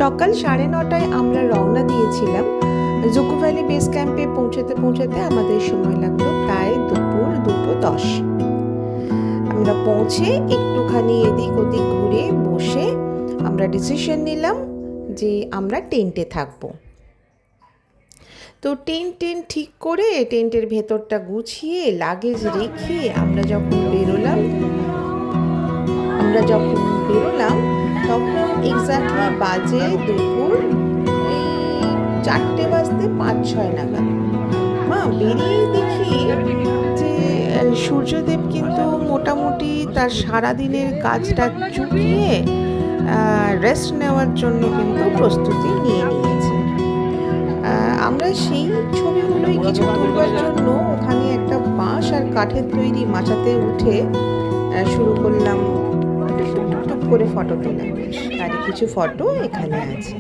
সকাল 9:30টায় আমরা রওনা দিয়েছিলাম। জুকো ভ্যালি বেস ক্যাম্পে পৌঁছাতে আমাদের সময় লাগলো প্রায় দুপুর 2:10। আমরা পৌঁছে একটুখানি এদিক ওদিক ঘুরে বসে আমরা ডিসিশন নিলাম যে আমরা টেন্টে থাকবো। তো টেন্ট ঠিক করে টেন্টের ভেতরটা গুছিয়ে লাগেজ রেখে আমরা যখন বেরোলাম তখন এক্স্যাক্টলি বাজে দুপুর 4টে বাজতে 5-6 নাগাদ। বেরিয়ে দেখি যে সূর্যদেব কিন্তু মোটামুটি তার সারাদিনের কাজটা চুকিয়ে রেস্ট নেওয়ার জন্য কিন্তু প্রস্তুতি নিয়ে নিয়েছে। আমরা সেই ছবিগুলোই কিছু তুলবার জন্য ওখানে একটা বাঁশ আর কাঠের তৈরি মাচাতে উঠে শুরু করলাম টুক করে ফটো তোলা। তার কিছু ফটো এখানে আছে।